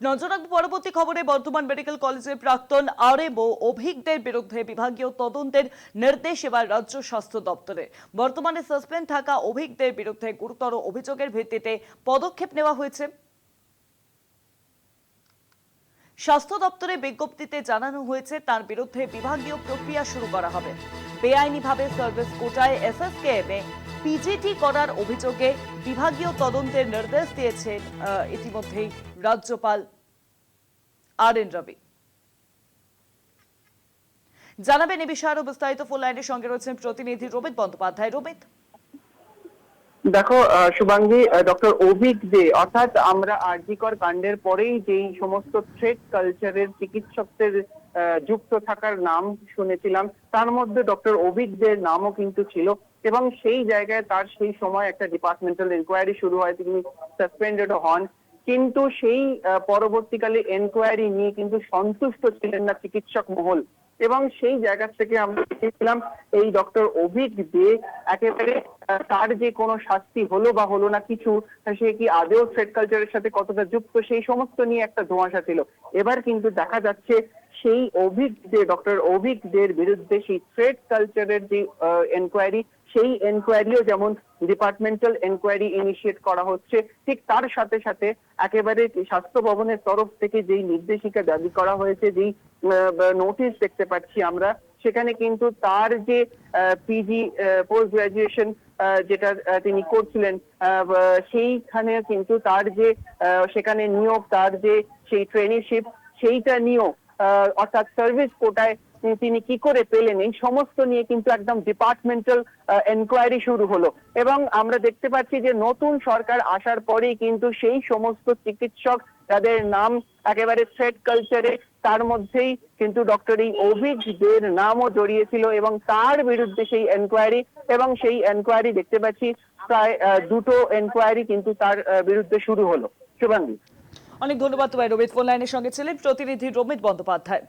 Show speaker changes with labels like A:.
A: নজর রাখবো পরবর্তী খবরে। বর্ধমান মেডিকেল কলেজের প্রাক্তন আরএমও অভিজ্ঞদের বিরুদ্ধে বিভাগীয় তদন্তের নির্দেশ এবার রাজ্য স্বাস্থ্য দপ্তরে। বর্তমানে সাসপেন্ড থাকা অভিজ্ঞদের বিরুদ্ধে গুরুতর অভিযোগের ভিত্তিতে পদক্ষেপ নেওয়া হয়েছে। স্বাস্থ্য দপ্তরে বিজ্ঞপ্তিতে জানানো হয়েছে তার বিরুদ্ধে বিভাগীয় প্রক্রিয়া শুরু করা হবে। বেআইনিভাবে সার্ভিস কোটায় এসএসকেএমে পিজিটি করার অভিযোগে বিভাগীয় তদন্তের নির্দেশ দিয়েছেন ইতিমধ্যেই রাজ্যপাল আর.এন. রবি। জানাবেন এ বিষয়ে আরো বিস্তারিত। ফোন লাইনের সঙ্গে রয়েছেন প্রতিনিধি রোমিত বন্দ্যোপাধ্যায়। রোমিত,
B: দেখো শুভাঙ্গী, ডক্টর অভিক দে অর্থাৎ আমরা আরজিকর কাণ্ডের পরেই যেই সমস্ত থ্রেড কালচারের চিকিৎসকদের যুক্ত থাকার নাম শুনেছিলাম, তার মধ্যে ডক্টর অভিক দের নামও কিন্তু ছিল এবং সেই জায়গায় তার সেই সময় একটা ডিপার্টমেন্টাল এনকোয়ারি শুরু হয়, তিনি সাসপেন্ডেড হন। কিন্তু সেই পরবর্তীকালে এনকোয়ারি নিয়ে কিন্তু সন্তুষ্ট ছিলেন না চিকিৎসক মহল এবং সেই জায়গা থেকে আমরা দেখেছিলাম এই ডক্টর অভিক দে একেবারে তার যে কোনো শাস্তি হলো বা হলো না কিছু, সে কি আদেও থ্রেড কালচারের সাথে কতটা যুক্ত সেই সমস্ত নিয়ে একটা ধোঁয়াশা ছিল। এবার কিন্তু দেখা যাচ্ছে সেই অভিক দে, ডক্টর অভিক দের বিরুদ্ধে সেই থ্রেড কালচারের যে এনকোয়ারি, সেই এনকোয়ারিও যেমন ডিপার্টমেন্টাল এনকোয়ারি ইনিশিয়েট করা হচ্ছে, ঠিক তার সাথে সাথে একেবারে স্বাস্থ্য ভবনের তরফ থেকে যেই নির্দেশিকা দাবি করা হয়েছে, যেই নোটিশ দেখতে পাচ্ছি আমরা, সেখানে কিন্তু তার যে পিজি পোস্ট গ্রাজুয়েশন যেটা তিনি করছিলেন, সেইখানে কিন্তু তার যে সেখানে নিয়োগ, তার যে সেই ট্রেনিশিপ, সেইটা নিয়েও অর্থাৎ সার্ভিস কোটায় তিনি কি করে পেলেন, এই সমস্ত নিয়ে কিন্তু একদম ডিপার্টমেন্টাল এনকোয়ারি শুরু হলো। এবং আমরা দেখতে পাচ্ছি যে নতুন সরকার আসার পরেই কিন্তু সেই সমস্ত চিকিৎসক যাদের নাম একেবারে থ্রেড কালচারে, তার মধ্যেই কিন্তু ডক্টর এই অভিক দের নামও জড়িয়েছিল এবং তার বিরুদ্ধে সেই এনকোয়ারি, এবং সেই এনকোয়ারি দেখতে পাচ্ছি প্রায় দুটো এনকোয়ারি কিন্তু তার বিরুদ্ধে শুরু হলো। শুভাঙ্গী,
A: অনেক ধন্যবাদ তোমায় রোমিত। ফোন লাইনের সঙ্গে ছিলেন প্রতিনিধি রোমিত বন্দ্যোপাধ্যায়।